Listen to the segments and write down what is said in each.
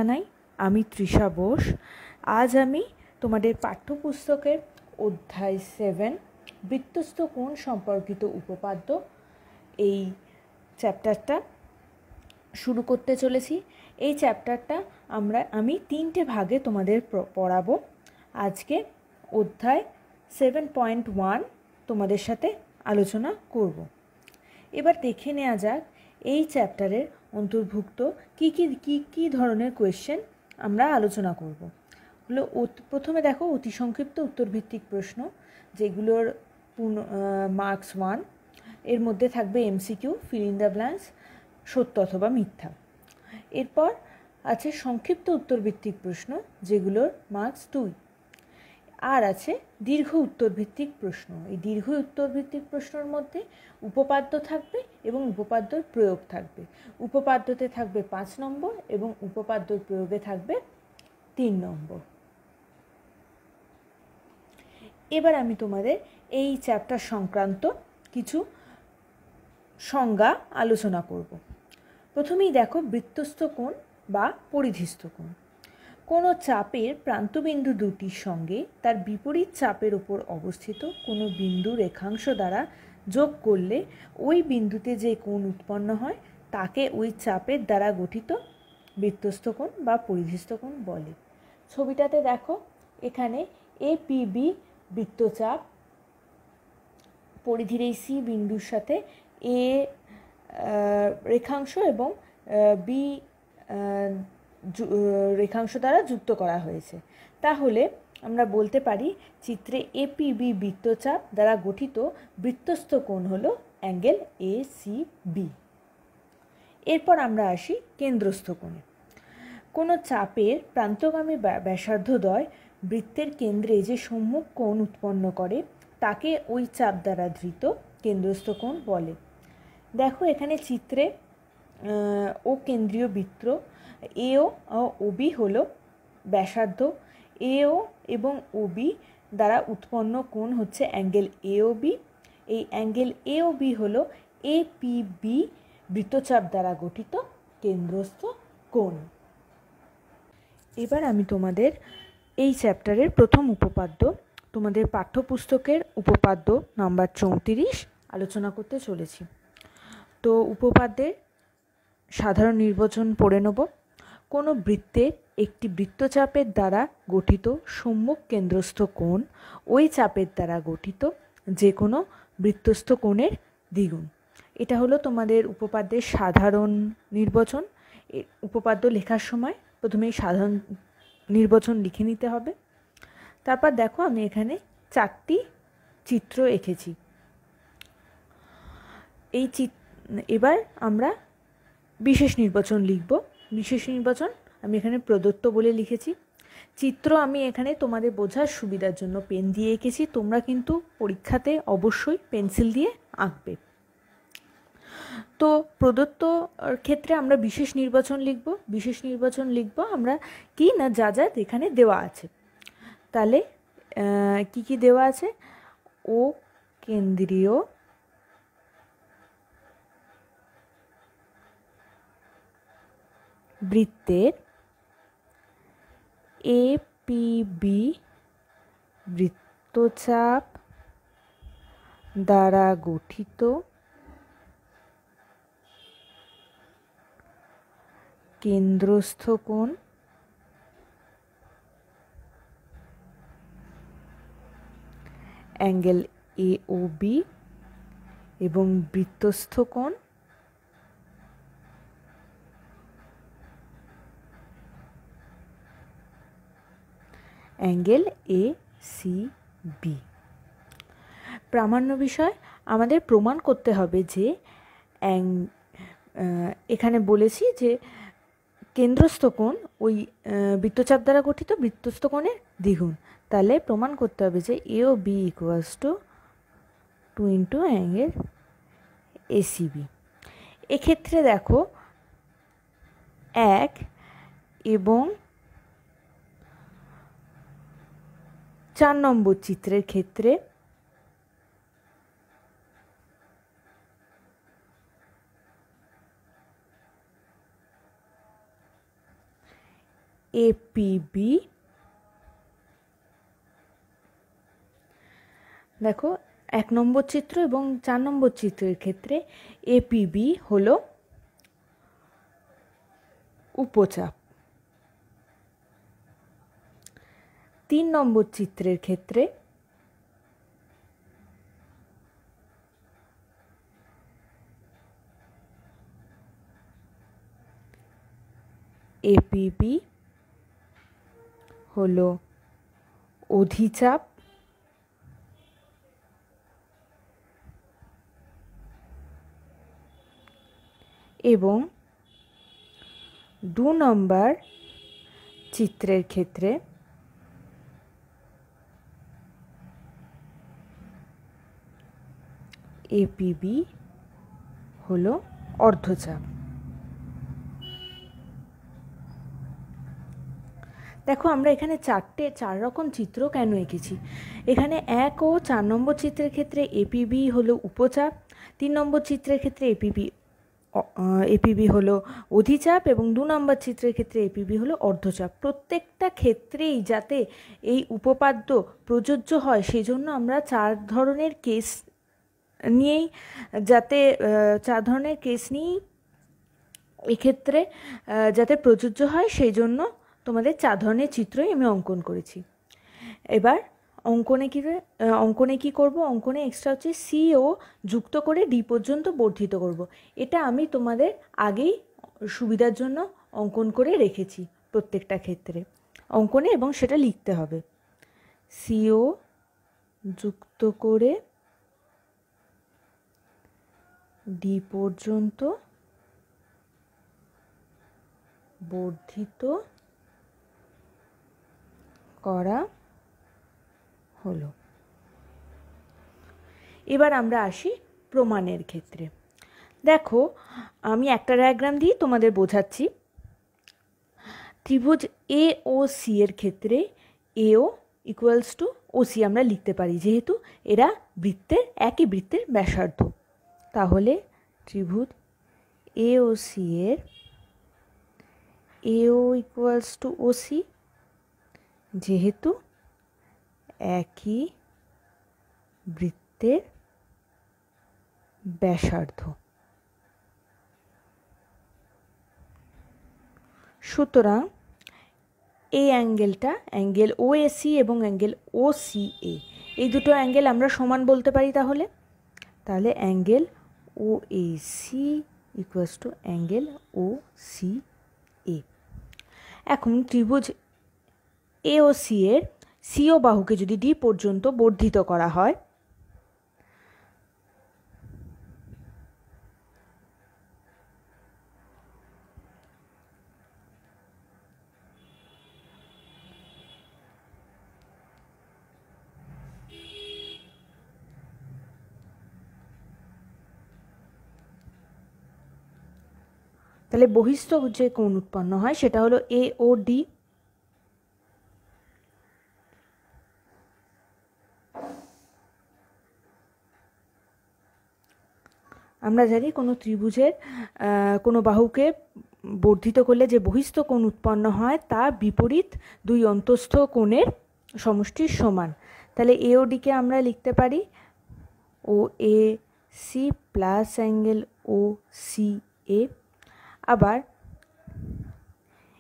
জানাই। আমি তৃষা বোস। আজ আমি তোমাদের পাঠ্যপুস্তকের অধ্যায় 7 বৃত্তস্থ কোণ সম্পর্কিত উপপাদ্য এই চ্যাপ্টারটা শুরু করতে চলেছি। এই চ্যাপ্টারটা আমি 3টে ভাগে তোমাদের পড়াবো। আজকে অধ্যায় 7.1 তোমাদের সাথে আলোচনা করব। এবার দেখে নেওয়া যাক এই চ্যাপ্টারের অন্তর্ভুক্ত কী ধরনের কোয়েশ্চেন আমরা আলোচনা করব। হলো প্রথমে দেখো অতি সংক্ষিপ্ত উত্তরভিত্তিক প্রশ্ন, যেগুলোর মার্কস 1। এর মধ্যে থাকবে MCQ, fill in the blanks, সত্য অথবা মিথ্যা। এরপর আছে সংক্ষিপ্ত উত্তরভিত্তিক প্রশ্ন, যেগুলোর মার্কস 2। আর আছে দীর্ঘ উত্তরভিত্তিক প্রশ্ন। এই দীর্ঘ উত্তরভিত্তিক প্রশ্নের মধ্যে উপপাদ্য থাকবে এবং উপপাদ্যর প্রয়োগ থাকবে। উপপাদ্যতে থাকবে 5 নম্বর এবং উপপাদ্যর প্রয়োগে থাকবে 3 নম্বর। এবার আমি তোমাদের এই চ্যাপ্টার সংক্রান্ত কিছু সংজ্ঞা আলোচনা করব। প্রথমেই দেখো বৃত্তস্থ কোণ বা পরিধিস্থ কোণ। কোনো চাপের প্রান্তবিন্দু দুটির সঙ্গে তার বিপরীত চাপের উপর অবস্থিত কোনো বিন্দু রেখাংশ দ্বারা যোগ করলে ওই বিন্দুতে যে কোণ উৎপন্ন হয় তাকে ওই চাপের দ্বারা গঠিত বৃত্তস্থ কোণ বা পরিধিস্থ কোণ বলে। ছবিটাতে দেখো, এখানে এপিবি বৃত্তচাপ, পরিধির এই সি বিন্দুর সাথে এ রেখাংশ এবং বি রেখাংশ দ্বারা যুক্ত করা হয়েছে। তাহলে আমরা বলতে পারি চিত্রে এপিবি বৃত্তচাপ দ্বারা গঠিত বৃত্তস্থ কোণ হলো অ্যাঙ্গেল এসিবি। এরপর আমরা আসি কেন্দ্রস্থ কোণে। কোনো চাপের প্রান্তগামী ব্যাসার্ধদ্বয় বৃত্তের কেন্দ্রে যে সম্মুখ কোণ উৎপন্ন করে তাকে ওই চাপ দ্বারা ধৃত কেন্দ্রস্থ কোণ বলে। দেখো এখানে চিত্রে ও কেন্দ্রীয় বৃত্ত এও ও ওবি হলো ব্যাসার্ধ। এও এবং ওবি দ্বারা উৎপন্ন কোণ হচ্ছে অ্যাঙ্গেল এওবি। এই অ্যাঙ্গেল এওবি হলো এপিবি বৃত্তচাপ দ্বারা গঠিত কেন্দ্রস্থ কোণ। এবার আমি তোমাদের এই চ্যাপ্টারের প্রথম উপপাদ্য, তোমাদের পাঠ্যপুস্তকের উপপাদ্য নাম্বার 34 আলোচনা করতে চলেছি। তো উপপাদ্যের সাধারণ নির্বচন পড়ে নেব। কোনো বৃত্তের একটি বৃত্তচাপের দ্বারা গঠিত সম্মুখ কেন্দ্রস্থ কোণ ওই চাপের দ্বারা গঠিত যে কোনো বৃত্তস্থ কোণের দ্বিগুণ। এটা হলো তোমাদের উপপাদ্যের সাধারণ নির্বচন। উপপাদ্য লেখার সময় প্রথমেই সাধারণ নির্বচন লিখে নিতে হবে। তারপর দেখো আমি এখানে 4টি চিত্র এঁকেছি। এই এবার আমরা বিশেষ নির্বাচন লিখব। বিশেষ নির্বাচন আমি এখানে প্রদত্ত বলে লিখেছি। চিত্র আমি এখানে তোমাদের বোঝার সুবিধার জন্য পেন দিয়ে এঁকেছি, তোমরা কিন্তু পরীক্ষাতে অবশ্যই পেন্সিল দিয়ে আঁকবে। তো প্রদত্ত ক্ষেত্রে আমরা বিশেষ নির্বাচন লিখব। বিশেষ নির্বাচন লিখব আমরা কি না যা যা এখানে দেওয়া আছে। তাহলে কি দেওয়া আছে? ও কেন্দ্রীয় বৃত্তের এপিবি বৃত্তচাপ দ্বারা গঠিত কেন্দ্রস্থ কোণ অ্যাঙ্গেল এওবি এবং বৃত্তস্থ কোণ অ্যাঙ্গেল এসিবি। প্রামাণ্য বিষয় আমাদের প্রমাণ করতে হবে যে এখানে বলেছি যে কেন্দ্রস্থ কোণ ওই বৃত্তচাপ দ্বারা গঠিত বৃত্তস্থ কোণের দ্বিগুণ। তাহলে প্রমাণ করতে হবে যে AOB equals to 2 into angle ACB. এক্ষেত্রে দেখো 1 এবং 4 নম্বর চিত্রের ক্ষেত্রে এপিবি। দেখো 1 নম্বর চিত্র এবং 4 নম্বর চিত্রের ক্ষেত্রে এপিবি হলো উপচাপ। 3 নম্বর চিত্রের ক্ষেত্রে এপিবি হলো অধিচাপ এবং 2 নম্বর চিত্রের ক্ষেত্রে এপিবি হলো অর্ধচাপ। দেখো আমরা এখানে 4 রকম চিত্র কেন এঁকেছি। এখানে 1 ও 4 নম্বর চিত্রের ক্ষেত্রে এপিবি হলো উপচাপ, 3 নম্বর চিত্রের ক্ষেত্রে এপিবি হলো অধিচাপ এবং 2 নম্বর চিত্রের ক্ষেত্রে এপিবি হলো অর্ধচাপ। প্রত্যেকটা ক্ষেত্রেই যাতে এই উপপাদ্য প্রযোজ্য হয় সেজন্য আমরা 4 ধরনের কেস নিয়েই এক্ষেত্রে যাতে প্রযোজ্য হয় সেই জন্য তোমাদের 4 ধরনের চিত্রই আমি অঙ্কন করেছি। এবার অঙ্কনে কি করব, অঙ্কনে এক্সট্রা হচ্ছে সিও যুক্ত করে ডি পর্যন্ত বর্ধিত করব। এটা আমি তোমাদের আগেই সুবিধার জন্য অঙ্কন করে রেখেছি প্রত্যেকটা ক্ষেত্রে অঙ্কনে, এবং সেটা লিখতে হবে। সিও যুক্ত করে ডি পর্যন্ত বর্ধিত করা হলো। এবার আমরা আসি প্রমাণের ক্ষেত্রে। দেখো আমি একটা ডায়াগ্রাম দিয়ে তোমাদের বোঝাচ্ছি। ত্রিভুজ এ ও সি এর ক্ষেত্রে এও ইকুয়ালস টু ওসি আমরা লিখতে পারি, যেহেতু এরা একই বৃত্তের ব্যাসার্ধ। তাহলে ত্রিভুজ এ ও সি এর এও ইকুয়ালস টু ওসি, যেহেতু একই বৃত্তের ব্যাসার্ধ। সুতরাং এই অ্যাঙ্গেল ওএসি এবং অ্যাঙ্গেল ওসিএ, এই দুটো অ্যাঙ্গেল আমরা সমান বলতে পারি। তাহলে angle OAC equals to angle OCA. এখন ত্রিভুজ এ ও সি এর সিও বাহুকে যদি ডি পর্যন্ত বর্ধিত করা হয়, তাহলে বহিস্থ যে কোণ উৎপন্ন হয় সেটা হলো এ ও ডি। আমরা জানি কোনো ত্রিভুজের কোনো বাহুকে বর্ধিত করলে যে বহিস্থ কোণ উৎপন্ন হয় তা বিপরীত দুই অন্তঃস্থ কোণের সমষ্টির সমান। তাহলে এ ও ডিকে আমরা লিখতে পারি O A C plus angle O C A. আবার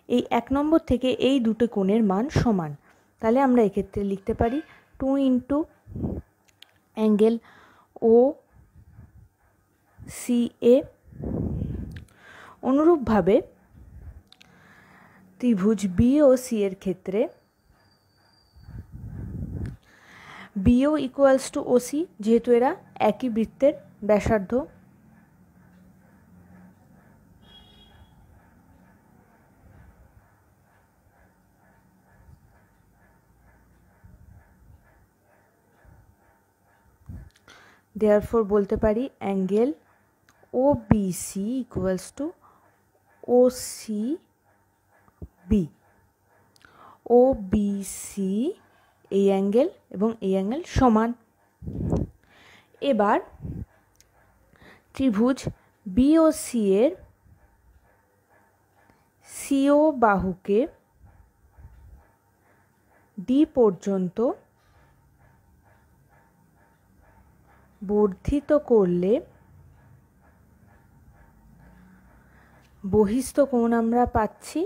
এই 1 নম্বর থেকে এই দুটো কোণের মান সমান, তাহলে আমরা এক্ষেত্রে লিখতে পারি 2 ইন্টু অ্যাঙ্গেল ও সি এ। অনুরূপভাবে ত্রিভুজ বি ও সি এর ক্ষেত্রে বিও ইকুয়ালস টু ওসি, যেহেতু এরা একই বৃত্তের ব্যাসার্ধ। দেয়ারফর বলতে পারি angle O B C equals to O C B. O B C এই অ্যাঙ্গেল এবং এই অ্যাঙ্গেল সমান। এবার ত্রিভুজ বি ও সি এর সিও বাহুকে ডি পর্যন্ত বর্ধিত করলে বহিস্থ কোণ আমরা পাচ্ছি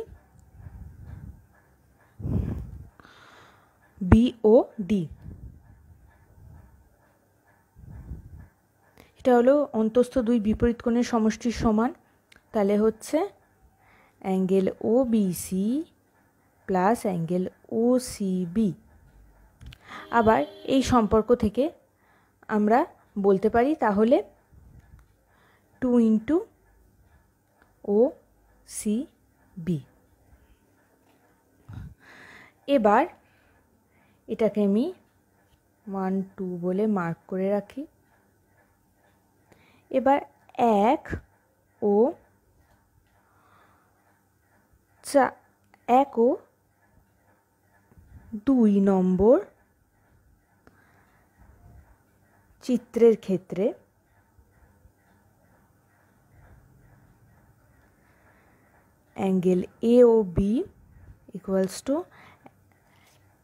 বিওডি। এটা হলো অন্তঃস্থ দুই বিপরীত কোণের সমষ্টির সমান, তাহলে হচ্ছে angle OBC plus angle OCB. আবার এই সম্পর্ক থেকে আমরা বলতে পারি তাহলে 2 ইন্টু ওসিবি। এবার এটাকে আমি 1 2 বলে মার্ক করে রাখি। এবার 1 ও 2 নম্বর চিত্রের ক্ষেত্রে অ্যাঙ্গেল এওবি ইকুয়ালস টু,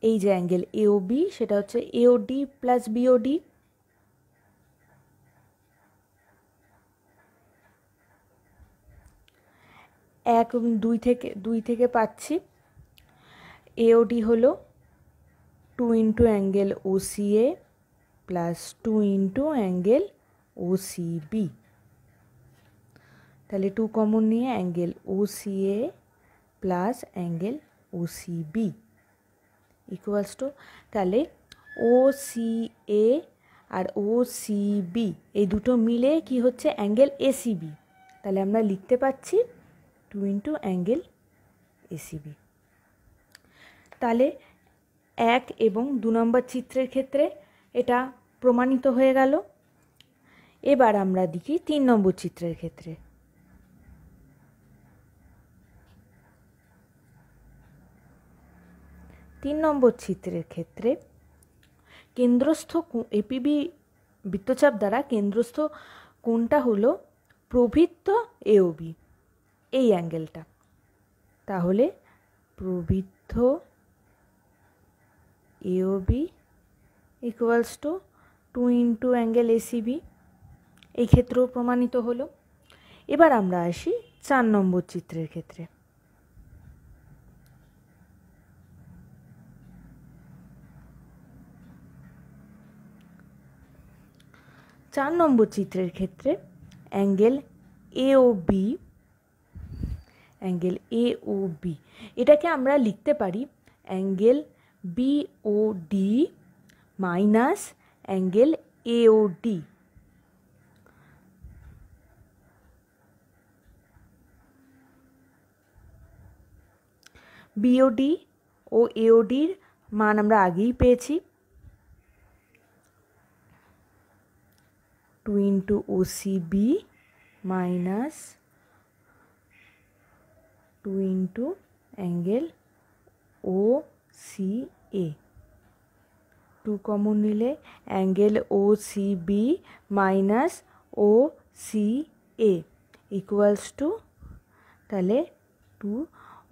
এই যে অ্যাঙ্গেল এওবি সেটা হচ্ছে এওডি প্লাস বিওডি। দুই থেকে পাচ্ছি এওডি হলো 2 into angle OCA plus 2 into angle OCB. তাহলে 2 কমন নিয়ে angle OCA plus angle OCB equals to, তাহলে ওসিএ আর ওসিবি এই দুটো মিলে কি হচ্ছে অ্যাঙ্গেল এসিবি। তাহলে আমরা লিখতে পাচ্ছি 2 ইন্টু অ্যাঙ্গেল এসিবি। তাহলে 1 এবং 2 নম্বর চিত্রের ক্ষেত্রে এটা প্রমাণিত হয়ে গেল। এবার আমরা দেখি 3 নম্বর চিত্রের ক্ষেত্রে। তিন নম্বর চিত্রের ক্ষেত্রে কেন্দ্রস্থ এপিবি বৃত্তচাপ দ্বারা কেন্দ্রস্থ কোণটা হলো প্রবৃত্ত এওবি, এই অ্যাঙ্গেলটা। তাহলে প্রবৃত্ত AOB equals to 2 into angle ACB, এই ক্ষেত্রেও প্রমাণিত হলো। এবার আমরা আসি 4 নম্বর চিত্রের ক্ষেত্রে। 4 নম্বর চিত্রের ক্ষেত্রে অ্যাঙ্গেল এওবি, এটাকে আমরা লিখতে পারি angle BOD minus angle AOD. BOD ও এওডির মান আমরা আগেই পেয়েছি, 2 into OCB minus 2 into angle OCA. 2 common নিলে angle OCB minus OCA equals to, তাহলে 2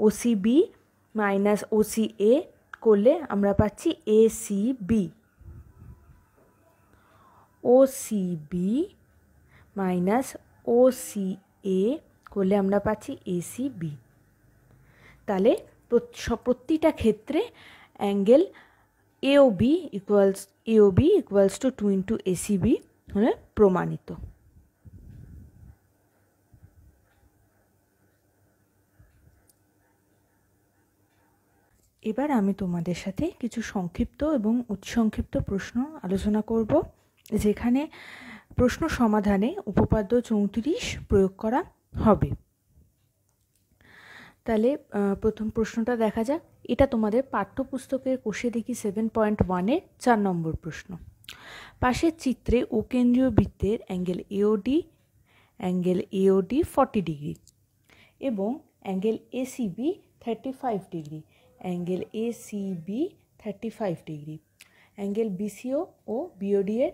ওসিবি মাইনাস ওসিএ করলে আমরা পাচ্ছি এসিবি। ওসিবি মাইনাস ওসিএ করলে আমরা পাচ্ছি এসিবি। তাহলে প্রতিটা ক্ষেত্রে angle AOB equals to 2 into ACB হলে প্রমাণিত। এবার আমি তোমাদের সাথে কিছু সংক্ষিপ্ত এবং অতিসংক্ষিপ্ত প্রশ্ন আলোচনা করব, যেখানে প্রশ্ন সমাধানে উপপাদ্য 34 প্রয়োগ করা হবে। তাহলে প্রথম প্রশ্নটা দেখা যাক। এটা তোমাদের পাঠ্যপুস্তকের কোষে দেখি 7.1-এর 4 নম্বর প্রশ্ন। পাশের চিত্রে ও কেন্দ্রীয় বৃত্তের অ্যাঙ্গেল এওডি 40 ডিগ্রি এবং angle ACB 35 degree, angle ACB 35 degree. Angle BCO ও বিওডি এর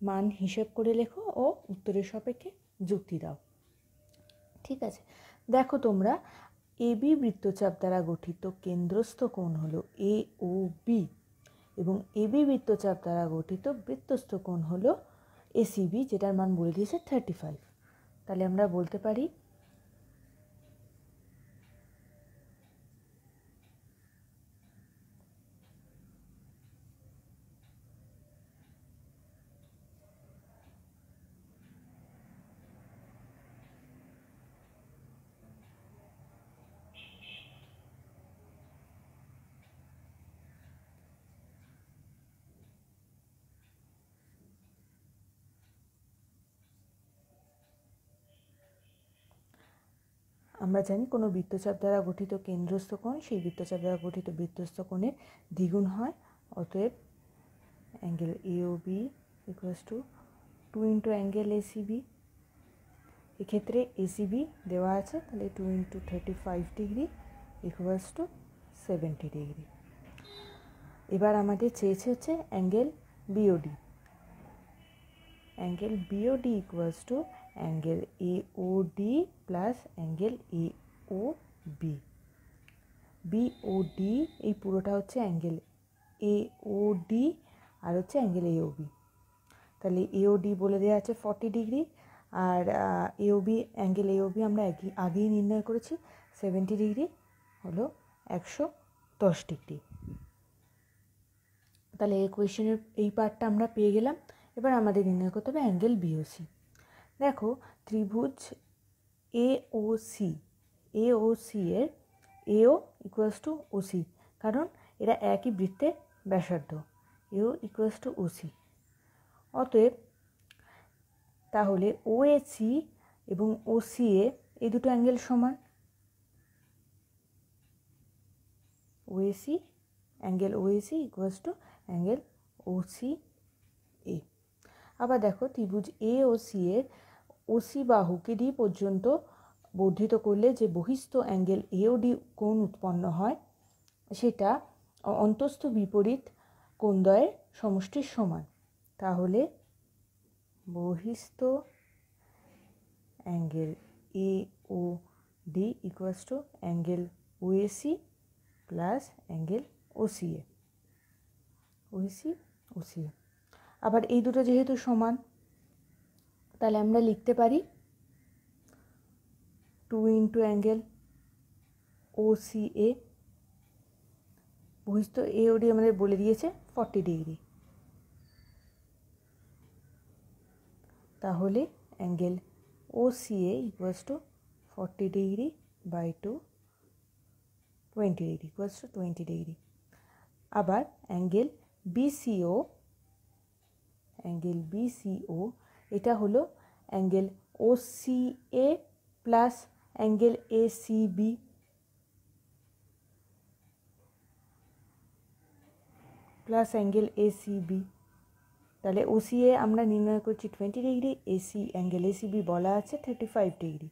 মান হিসেব করে লেখো ও উত্তরের সাপেক্ষে যুক্তি দাও। ঠিক আছে, দেখো তোমরা এবি বৃত্তচাপ দ্বারা গঠিত কেন্দ্রস্থ কোণ হলো AOB এবং এবি বৃত্তচাপ দ্বারা গঠিত বৃত্তস্থ কোণ হলো ACB, যেটার মান বলে দিয়েছে 35। তাহলে আমরা বলতে পারি আমরা জানি কোনো বৃত্তচাপ দ্বারা গঠিত কেন্দ্রস্থ কোণ সেই বৃত্তচাপ দ্বারা গঠিত বৃত্তস্থ কোণের দ্বিগুণ হয়। অতএব angle AOB equals to 2 into angle ACB। এক্ষেত্রে ACB দেওয়া আছে, তাহলে 2 into 35 degree equals to 70 degree. এবার আমাদের চেয়েছে হচ্ছে angle BOD। Angle BOD equals to angle AOD plus angle AOB। BOD এই পুরোটা হচ্ছে অ্যাঙ্গেল AOD আর হচ্ছে অ্যাঙ্গেল AOB। তাহলে AOD বলে দেওয়া আছে 40 ডিগ্রি, আর AOB অ্যাঙ্গেল AOB আমরা আগেই নির্ণয় করেছি 70 ডিগ্রি হলো 110 ডিগ্রি। তাহলে এই কোয়েশ্চেনের এই পার্টটা আমরা পেয়ে গেলাম। এবার আমাদের নির্ণয় করতে হবে অ্যাঙ্গেল BOC। দেখো ত্রিভুজ AOC এর AO ইকুয়ালস টু OC, কারণ এরা একই বৃত্তের ব্যাসার্ধ। AO equals to OC। অতএব তাহলে OAC এবং OCA এই দুটো অ্যাঙ্গেল সমান। Angle OAC equals to angle OCA। আবার দেখো ত্রিভুজ AOC এর OC বাহুকে D পর্যন্ত বর্ধিত করলে যে বহিস্থ অ্যাঙ্গেল AOD কোণ উৎপন্ন হয় সেটা অন্তস্থ বিপরীত কোণদ্বয়ের সমষ্টির সমান। তাহলে বহিস্থ angle AOD equals to angle OAC plus angle OCA। আবার এই দুটো যেহেতু সমান, তাহলে আমরা লিখতে পারি 2 ইন্টু অ্যাঙ্গেল OCA। বহিস্থ AOD আমাদের বলে দিয়েছে 40 ডিগ্রি। তাহলে angle OCA equals to 40 degree by 2 20 degree equals to 20 degree. আবার অ্যাঙ্গেল BCO এটা হলো angle OCA plus angle ACB plus angle ACB। তাহলে OCA আমরা নির্ণয় করছি 20 ডিগ্রি, অ্যাঙ্গেল ACB বলা আছে 35 ডিগ্রি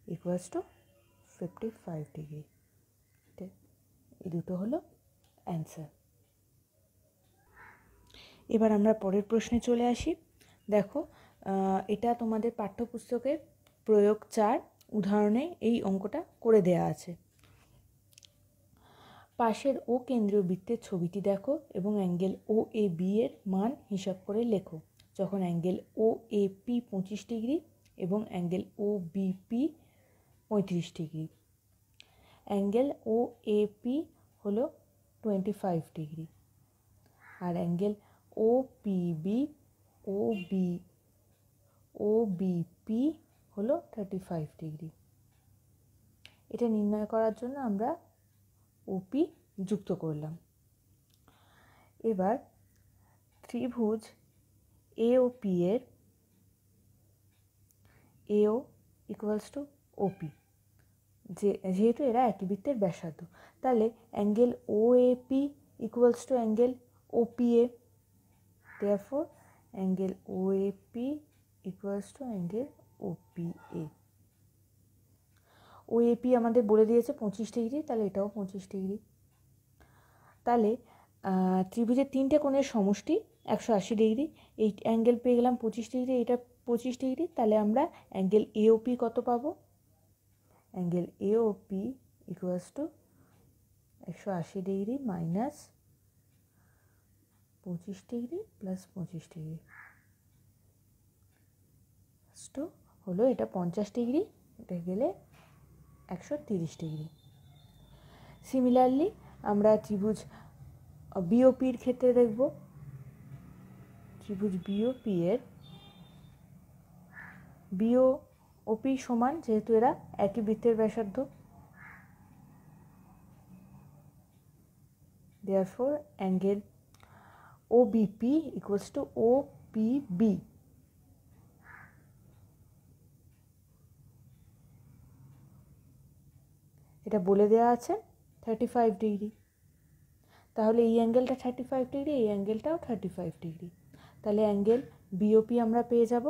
ইকুয়ালস টু 55 ডিগ্রি। এই দুটো হলো অ্যান্সার। এবার আমরা পরের প্রশ্নে চলে আসি। দেখো এটা তোমাদের পাঠ্যপুস্তকের প্রয়োগ 4 উদাহরণে এই অঙ্কটা করে দেয়া আছে। পাশের ও কেন্দ্রীয় বৃত্তের ছবিটি দেখো এবং অ্যাঙ্গেল OAB এর মান হিসাব করে লেখো যখন অ্যাঙ্গেল OAP 25 ডিগ্রি এবং angle OBP 35 degree. Angle OAP হলো 25 ডিগ্রি আর অ্যাঙ্গেল OBP হলো 35 ডিগ্রি। এটা নির্ণয় করার জন্য আমরা OP যুক্ত করলাম। এবার ত্রিভুজ AOP এর AO ইকুয়ালস টু OP, যেহেতু এরা একই বৃত্তের ব্যাসার্ধ, তাহলে angle OAP equals to angle OPA। therefore angle OAP equals to angle OPA। OAP আমাদের বলে দিয়েছে 25 ডিগ্রি, তাহলে এটাও 25 ডিগ্রি। তাহলে ত্রিভুজের তিনটে কোণের সমষ্টি 180 ডিগ্রি। এই অ্যাঙ্গেল পেয়ে গেলাম 25 ডিগ্রি, এটা 25 ডিগ্রি। তাহলে আমরা অ্যাঙ্গেল AOP কত পাবো? Angle AOP equals to 180 degree minus 25 degree plus 25 degree to হলো এটা 50 ডিগ্রি, এটা গেলে 130 ডিগ্রি। সিমিলারলি আমরা ত্রিভুজ বিওপির ক্ষেত্রে দেখব। ত্রিভুজ বিওপি এর বিওপি সমান, যেহেতু এরা একই বৃত্তের ব্যাসার্ধ, therefore angle OBP equals to OPB. এটা বলে দেওয়া আছে 35 ডিগ্রি, তাহলে এই অ্যাঙ্গেলটা 35 ডিগ্রি, এই অ্যাঙ্গেলটাও 35 ডিগ্রি, তাহলে অ্যাঙ্গেল বিওপি আমরা পেয়ে যাব।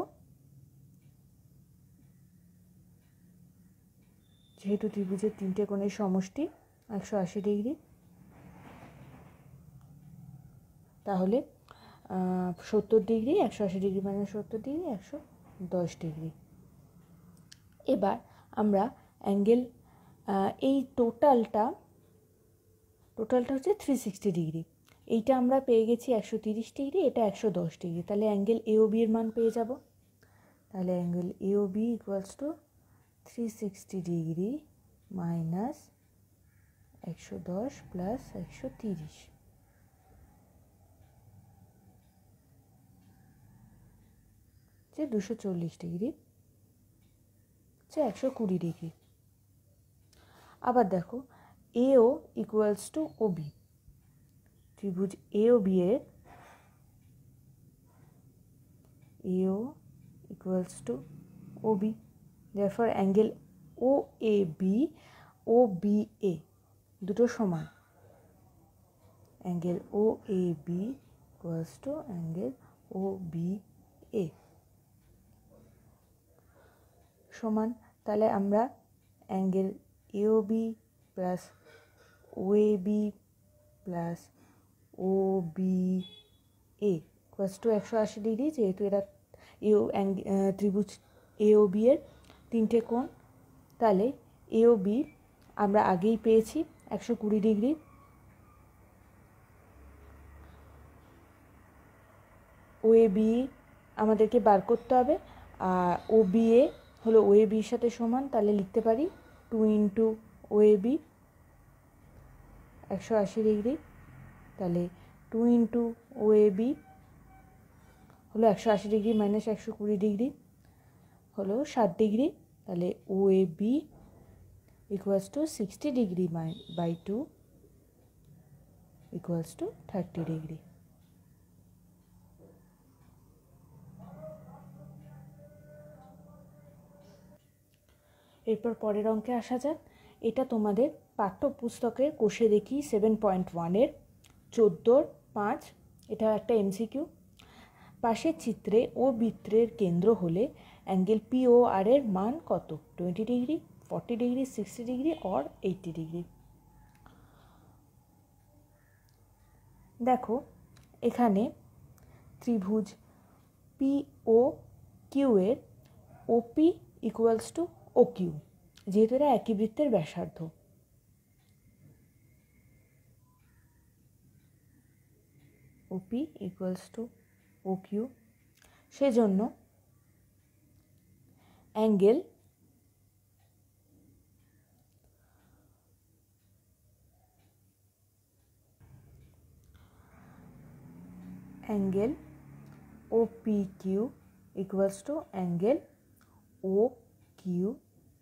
যেহেতু ত্রিভুজের তিনটে কোণের সমষ্টি 180 ডিগ্রি, তাহলে 70 degree, 180 degree minus 70 degree 110 degree. এবার আমরা অ্যাঙ্গেল এই টোটালটা হচ্ছে 360 ডিগ্রি, এইটা আমরা পেয়ে গেছি 130 ডিগ্রি, এটা 110 ডিগ্রি, তাহলে অ্যাঙ্গেল এওবি এর মান পেয়ে যাব। তাহলে angle AOB equals to 360 degree minus 110 plus 130, যে 240 ডিগ্রি, হচ্ছে 120 ডিগ্রি। আবার দেখো এও ইকুয়ালস টু ওবি, ত্রিভুজ এওবি এর AO equals to OB, therefore angle OAB OBA দুটো সমান। Angle OAB equals to angle OBA সমান। তাহলে আমরা angle AOB plus OAB plus OBA equals to 180 degree, যেহেতু এরা ত্রিভুজ এওবি এর তিনটে কোণ, তাহলে এওবি আমরা আগেই পেয়েছি 120 ডিগ্রি, ওএবি আমাদেরকে বার করতে হবে, আর ওবিএ হলো ওএবির সাথে সমান, তাহলে লিখতে পারি 2 ইন্টু ওএবি 180 ডিগ্রি, তাহলে 2 ইন্টু ওএবি হলো 180 ডিগ্রি মাইনাস 120 ডিগ্রি হলো 60 ডিগ্রি, তাহলে OAB equals to 60 degree by 2 equals to 30 degree. এরপর পরের অঙ্কে আসা যাক। এটা তোমাদের পাঠ্যপুস্তকের কোষে দেখি 7.1-এর 14-5, এটা একটা এমসিকিউ। পাশের চিত্রে ও বৃত্তের কেন্দ্র হলে অ্যাঙ্গেল পিওআর এর মান কত? 20 degree, 40 degree, 60 degree or 80 degree. দেখো এখানে ত্রিভুজ পিও কিউ এর O P equals to O Q, যেহেতু এরা একই বৃত্তের ব্যাসার্ধ, O P equals to O Q, সেজন্য angle O P Q equals to angle O Q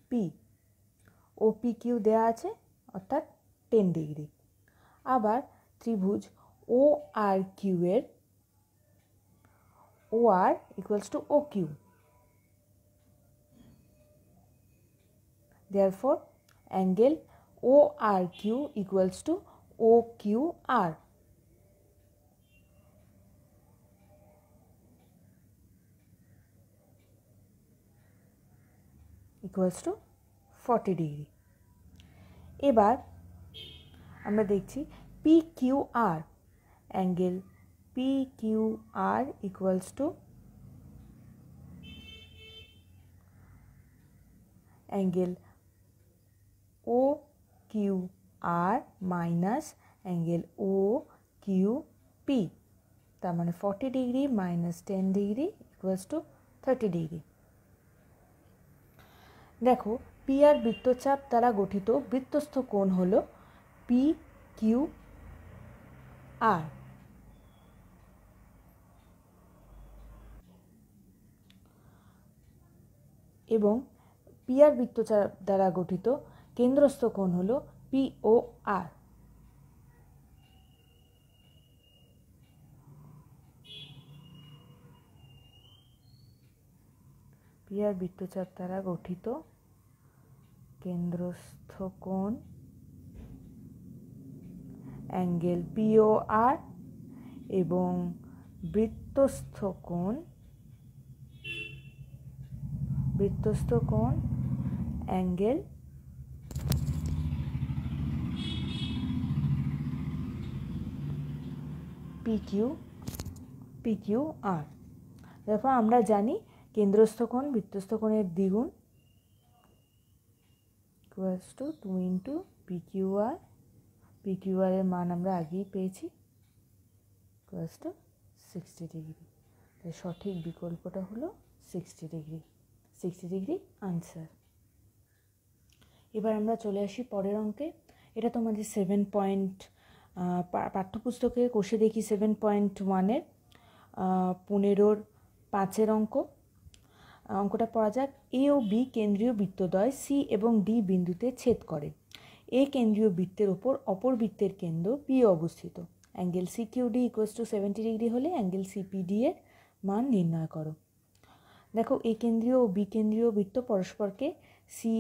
P. O P Q দেওয়া আছে, অর্থাৎ 10 ডিগ্রি। আবার ত্রিভুজ ও আর কিউ এর O R equals to O Q, therefore angle O R Q equals to O Q R. Equals to 40 degree. এবার আমরা দেখছি P Q R, angle P Q R equals to angle O Q R minus angle O Q P, তার মানে 40 degree minus 10 degree equals to 30 degree. দেখো P R বৃত্তচাপ দ্বারা গঠিত বৃত্তস্থ কোণ হলো পি কিউ আর। এবং পি আর বৃত্তচাপ দ্বারা গঠিত কেন্দ্রস্থ কোণ হলো পি ও আর। পি আর বৃত্তচাপ দ্বারা গঠিত কেন্দ্রস্থ কোণ অ্যাঙ্গেল পি ও আর এবং বৃত্তস্থ কোণ অ্যাঙ্গেল পি কিউ আর। দেখো আমরা জানি কেন্দ্রস্থ কোণ বৃত্তস্থ কোণের দ্বিগুণ equals to 2 into P Q R. P Q R এর মান আমরা আগেই পেয়েছি ইকুয়ালস টু 60 ডিগ্রি। তাই সঠিক বিকল্পটা হলো 60 ডিগ্রি। 60 degree answer. এবার আমরা চলে আসি পরের অঙ্কে। এটা তোমাদের 7 পয়েন্ট পাঠ্যপুস্তকে কষে দেখি 7.1-এর 15-5 অঙ্ক। অঙ্কটা পড়া যাক। এ ও বি কেন্দ্রীয় বৃত্তদ্বয় সি এবং ডি বিন্দুতে ছেদ করে। এ কেন্দ্রীয় বৃত্তের ওপর অপর বৃত্তের কেন্দ্র পি অবস্থিত। Angle C Q D equals to 70 degree হলে অ্যাঙ্গেল সিপিডি এর মান নির্ণয় করো। দেখো এ কেন্দ্রীয় ও বি কেন্দ্রীয় বৃত্ত পরস্পরকে সি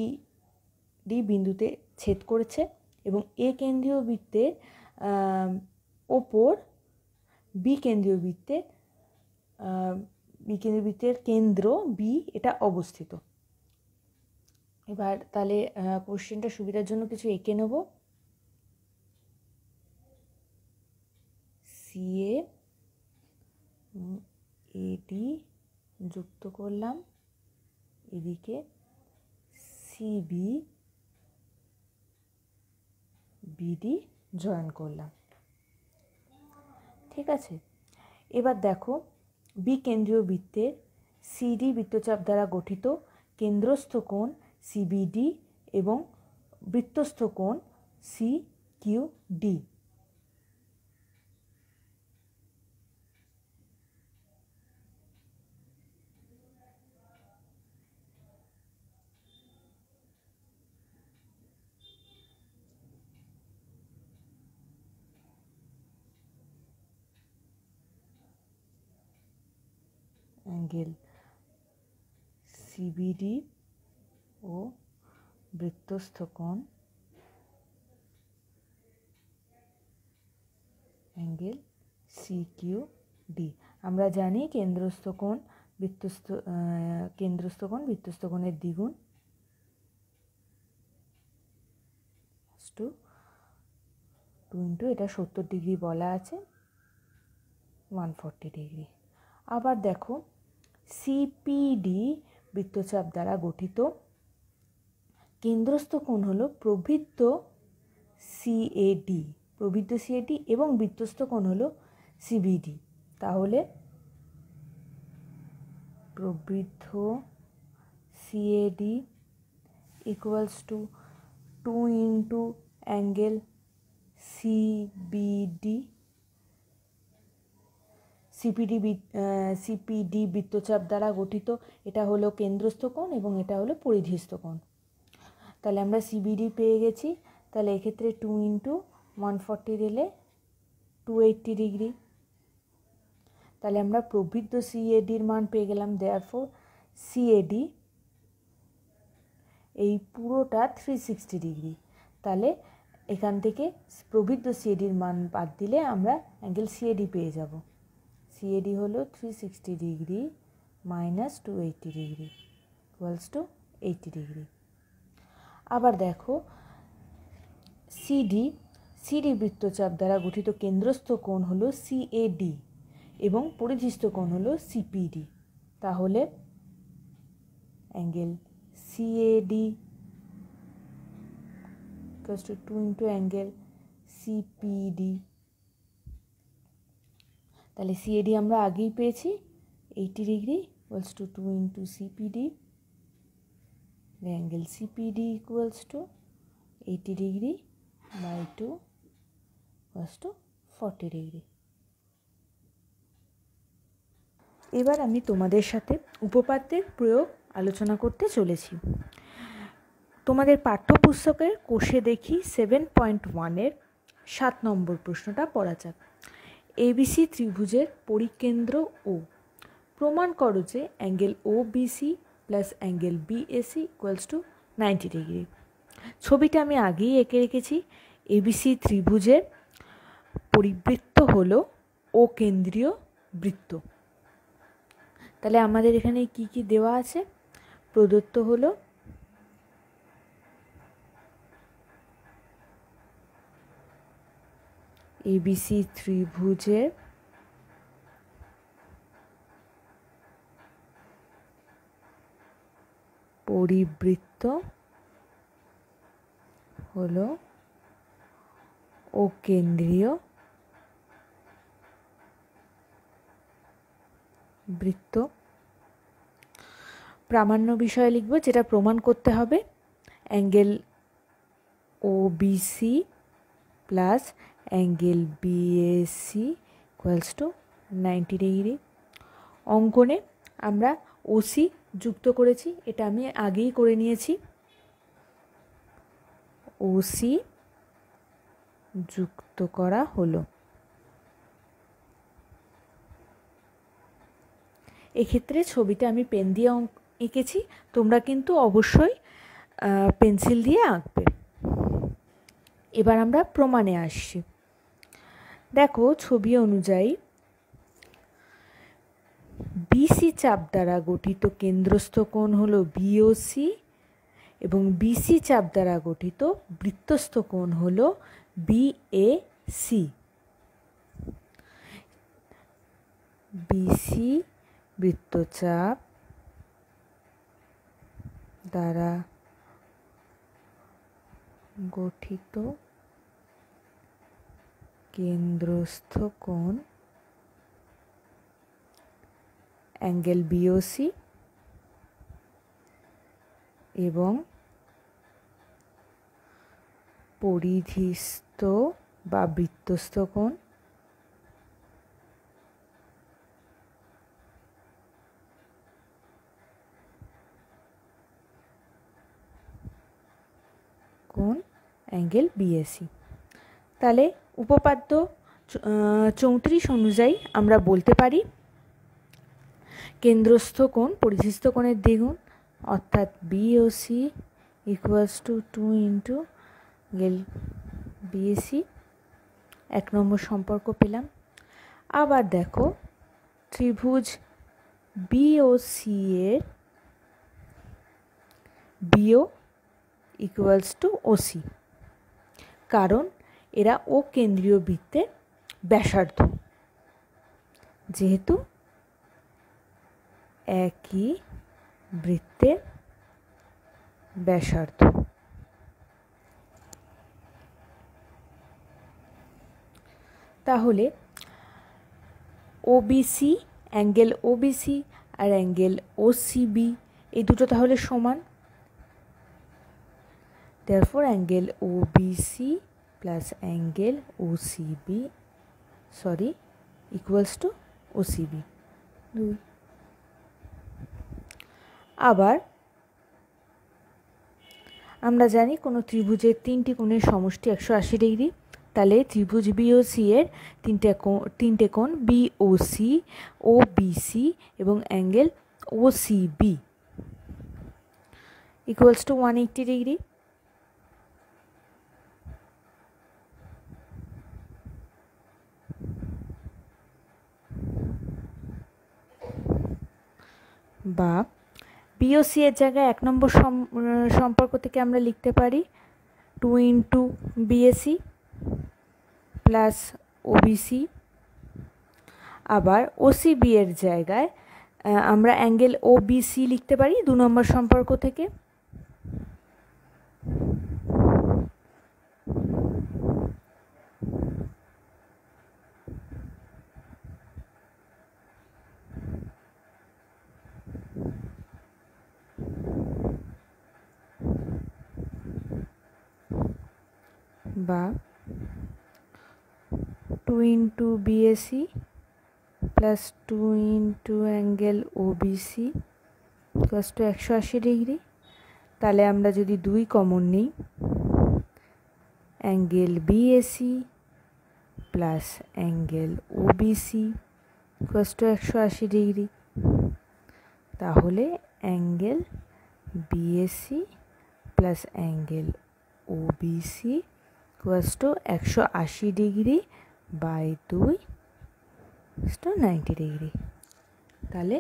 ডি বিন্দুতে ছেদ করেছে এবং এ কেন্দ্রীয় বৃত্তের ওপর বি কেন্দ্রীয় বৃত্তের কেন্দ্র বি এটা অবস্থিত। এবার তাহলে কোশ্চেনটা সুবিধার জন্য কিছু এঁকে নেব। সি এ ডি যুক্ত করলাম, এদিকে সিবি বিডি জয়েন করলাম। ঠিক আছে, এবার দেখো বি কেন্দ্রীয় বৃত্তের সিডি বৃত্তচাপ দ্বারা গঠিত কেন্দ্রস্থ কোণ সিবিডি এবং বৃত্তস্থ কোণ C Q D. Angle CBD ও বৃত্তস্থ কোণ অ্যাঙ্গেল সি কিউ ডি। আমরা জানি কেন্দ্রস্থ কোণ বৃত্তস্থ কোণের দ্বিগুণ টু ইন্টু এটা 70 ডিগ্রি বলা আছে 140 ডিগ্রি। আবার দেখো সিপিডি বৃত্তচাপ দ্বারা গঠিত কেন্দ্রস্থ কোণ হলো প্রবৃত্ত সিএডি এবং বৃত্তস্থ কোণ হলো সিবিডি। তাহলে প্রবৃদ্ধ CAD equals to 2 into angle CBD. CPD বৃত্তচাপ দ্বারা গঠিত, এটা হলো কেন্দ্রস্থ কোণ এবং এটা হলো পরিধিস্থ কোণ। তাহলে আমরা সিবিডি পেয়ে গেছি। তাহলে এক্ষেত্রে 2 ইন্টু 140 দিলে 280 ডিগ্রি। তাহলে আমরা প্রবৃদ্ধ সিএডির মান পেয়ে গেলাম। দেয়ারফর সিএডি এই পুরোটা 360 ডিগ্রি। তাহলে এখান থেকে প্রবৃদ্ধ সিএডির মান বাদ দিলে আমরা অ্যাঙ্গেল সিএডি পেয়ে যাব। সিএডি হলো 360 degree minus 280 degree equals to 80 degree. আবার দেখো সিডি বৃত্তচাপ দ্বারা গঠিত কেন্দ্রস্থ কোণ হলো সিএডি এবং পরিধিস্থ কোণ হলো সিপিডি। তাহলে angle C A D equals to 2 into angle C P D. তাহলে সিএডি আমরা আগেই পেয়েছি 80 degree equals to 2 into C P D. Angle C P D equals to 80 degree by 2 equals to 40 degree. এবার আমি তোমাদের সাথে উপপাদ্যের প্রয়োগ আলোচনা করতে চলেছি। তোমাদের পাঠ্যপুস্তকের কোষে দেখি 7.1-এর 7 নম্বর প্রশ্নটা পড়া যাক। এবিসি ত্রিভুজের পরিকেন্দ্র ও প্রমাণ করো যে angle O BC plus angle BAC equals to 90 degree. ছবিটা আমি আগেই এঁকে রেখেছি। এবিসি ত্রিভুজের পরিবৃত্ত হলো ও কেন্দ্রীয় বৃত্ত। তাহলে আমাদের এখানে কি কি দেওয়া আছে? প্রদত্ত হলো এবিসি ত্রিভুজের পরিবৃত্ত হলো ও কেন্দ্রীয় বৃত্ত। প্রামাণ্য বিষয় লিখব, যেটা প্রমাণ করতে হবে angle O BC plus angle BAC equals to 90 degree. অঙ্কনে আমরা ওসি যুক্ত করেছি, এটা আমি আগেই করে নিয়েছি। ওসি যুক্ত করা হলো। এক্ষেত্রে ছবিটা আমি পেন দিয়ে এঁকেছি, তোমরা কিন্তু অবশ্যই পেন্সিল দিয়ে আঁকবে। এবার আমরা প্রমাণে আসছি। দেখো ছবি অনুযায়ী বিসি চাপ দ্বারা গঠিত কেন্দ্রস্থ কোণ হলো বিওসি এবং বিসি চাপ দ্বারা গঠিত বৃত্তস্থ কোণ হলো বিএসি। বিসি বৃত্তচাপ দ্বারা গঠিত কেন্দ্রস্থ কোণ অ্যাঙ্গেল বিওসি এবং পরিধিস্থ বা বৃত্তস্থ কোণ অ্যাঙ্গেল বিএসি। তাহলে উপপাদ্য 34 অনুযায়ী আমরা বলতে পারি কেন্দ্রস্থ কোণ পরিধিস্থ কোণের দ্বিগুণ, অর্থাৎ BOC equals to 2 into angle BAC. 1 নম্বর সম্পর্ক পেলাম। আবার দেখো ত্রিভুজ বিওসি এর বিও ইকুয়ালস টু ওসি, কারণ এরা ও কেন্দ্রীয় বৃত্তের ব্যাসার্ধ, যেহেতু একই বৃত্তের ব্যাসার্ধ। তাহলে ওবিসি অ্যাঙ্গেল ওবিসি আর অ্যাঙ্গেল ওসিবি এই দুটো তাহলে সমান। therefore angle OBC plus angle OCB equals to OCB 2। আবার আমরা জানি কোনো ত্রিভুজের 3টি কোণের সমষ্টি 180 ডিগ্রি। তাহলে ত্রিভুজ বিওসি এর তিনটে কোণ বিওসি, ওবিসি এবং angle OCB equals to 180 degree. বা বিওসি এর জায়গায় 1 নম্বর সম্পর্ক থেকে আমরা লিখতে পারি 2 ইন্টু বিএসি প্লাস ওবিসি। আবার ওসিবি এর জায়গায় আমরা অ্যাঙ্গেল ওবিসি লিখতে পারি 2 নম্বর সম্পর্ক থেকে বা 2 into BAC plus 2 into angle OBC equals to 180 degree. তাহলে আমরা যদি 2 কমন নিই, angle BAC plus angle OBC equals to 180 degree. তাহলে angle BAC plus angle OBC equals to 180 degree by 2 90 degree. তাহলে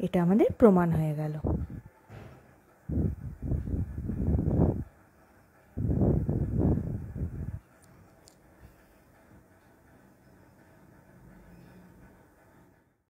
এটা আমাদের প্রমাণ হয়ে গেল।